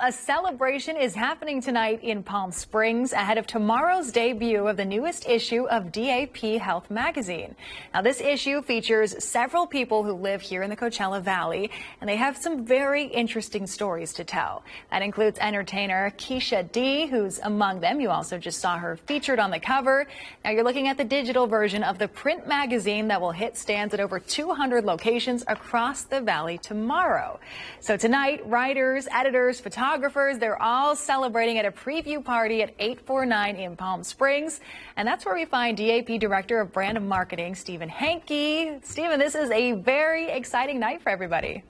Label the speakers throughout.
Speaker 1: A celebration is happening tonight in Palm Springs ahead of tomorrow's debut of the newest issue of dapHealth magazine. Now, this issue features several people who live here in the Coachella Valley, and they have some very interesting stories to tell. That includes entertainer Keisha D, who's among them. You also just saw her featured on the cover. Now, you're looking at the digital version of the print magazine that will hit stands at over 200 locations across the valley tomorrow. So tonight, writers, editors, photographers, they're all celebrating at a preview party at 849 in Palm Springs. And that's where we find DAP Director of Brand and Marketing, Stephen Hankey. Stephen, this is a very exciting night for everybody.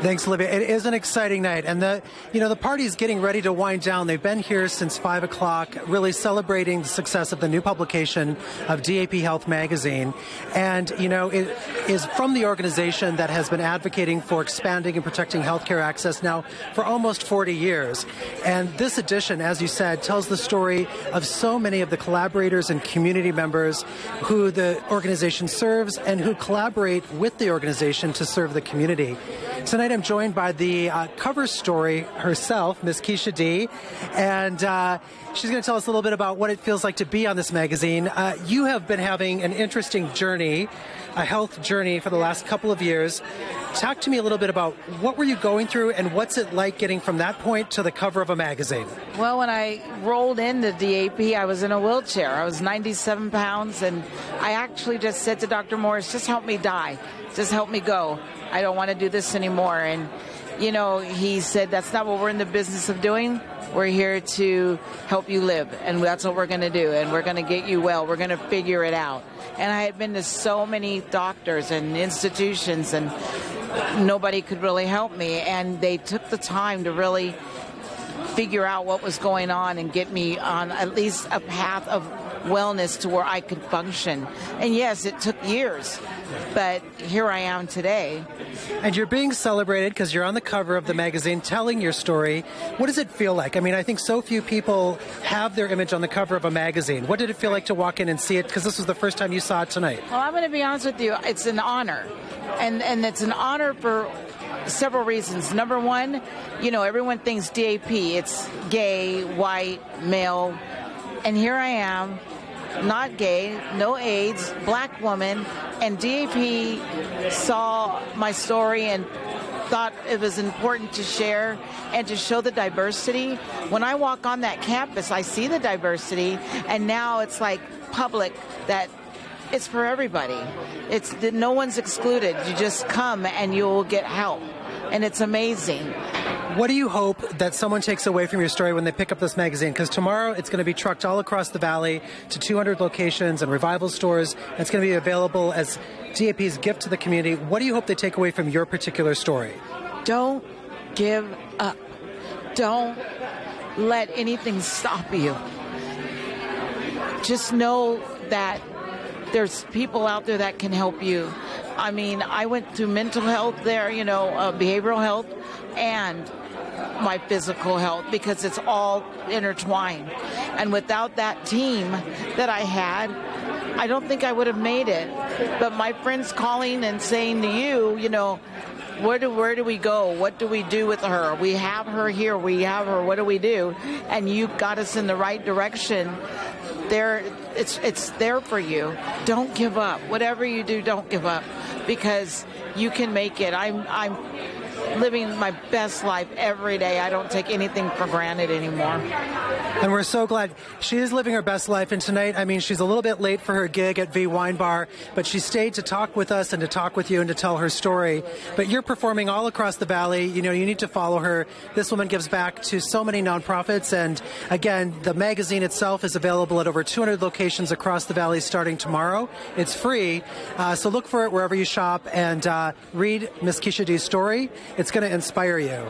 Speaker 2: Thanks, Olivia. It is an exciting night, and the party's getting ready to wind down. They've been here since 5 o'clock, really celebrating the success of the new publication of dapHealth magazine. And, it is from the organization that has been advocating for expanding and protecting healthcare access now for almost 40 years. And this edition, as you said, tells the story of so many of the collaborators and community members who the organization serves and who collaborate with the organization to serve the community. Tonight I'm joined by the cover story herself, Miss Keisha D, and she's going to tell us a little bit about what it feels like to be on this magazine. You have been having an interesting journey, a health journey for the last couple of years. Talk to me a little bit about what were you going through and what's it like getting from that point to the cover of a magazine?
Speaker 3: Well, when I rolled into DAP, I was in a wheelchair. I was 97 pounds, and I actually just said to Dr. Morris, just help me die. Just help me go. I don't want to do this anymore. And, he said, that's not what we're in the business of doing. We're here to help you live, and that's what we're going to do. And we're going to get you well. We're going to figure it out. And I had been to so many doctors and institutions, and nobody could really help me. And they took the time to really figure out what was going on and get me on at least a path of wellness to where I could function. And yes, it took years, but here I am today.
Speaker 2: And you're being celebrated because you're on the cover of the magazine telling your story. What does it feel like? I mean, I think so few people have their image on the cover of a magazine. What did it feel like to walk in and see it? Because this was the first time you saw it tonight.
Speaker 3: Well, I'm going to be honest with you. It's an honor. And it's an honor for several reasons. Number one, everyone thinks DAP, it's gay, white, male. And here I am, not gay, no AIDS, black woman, and DAP saw my story and thought it was important to share and to show the diversity. When I walk on that campus, I see the diversity, and now it's like public that it's for everybody. It's that no one's excluded. You just come and you'll get help, and it's amazing.
Speaker 2: What do you hope that someone takes away from your story when they pick up this magazine? Because tomorrow it's going to be trucked all across the valley to 200 locations and revival stores. It's going to be available as DAP's gift to the community. What do you hope they take away from your particular story?
Speaker 3: Don't give up. Don't let anything stop you. Just know that there's people out there that can help you. I mean, I went through mental health there, behavioral health, and my physical health, because it's all intertwined. And without that team that I had, I don't think I would have made it. But my friends calling and saying to you, where do we go? What do we do with her? We have her here. We have her. What do we do? And you got us in the right direction. It's there for you. Don't give up. Whatever you do, don't give up, because you can make it. I'm living my best life every day. I don't take anything for granted anymore.
Speaker 2: And we're so glad she is living her best life. And tonight, she's a little bit late for her gig at V Wine Bar, but she stayed to talk with us and to talk with you and to tell her story. But you're performing all across the valley. You need to follow her. This woman gives back to so many nonprofits. And again, the magazine itself is available at over 200 locations across the valley starting tomorrow. It's free. So look for it wherever you shop and read Miss Keisha D's story. It's going to inspire you.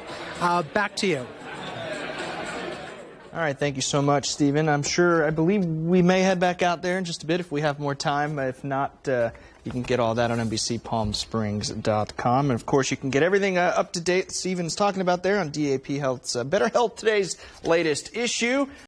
Speaker 2: Back to you.
Speaker 4: All right, thank you so much, Stephen. I believe we may head back out there in just a bit if we have more time. If not, you can get all that on NBCPalmSprings.com. And, of course, you can get everything up to date Stephen's talking about there on dapHealth's Better Health Today's latest issue.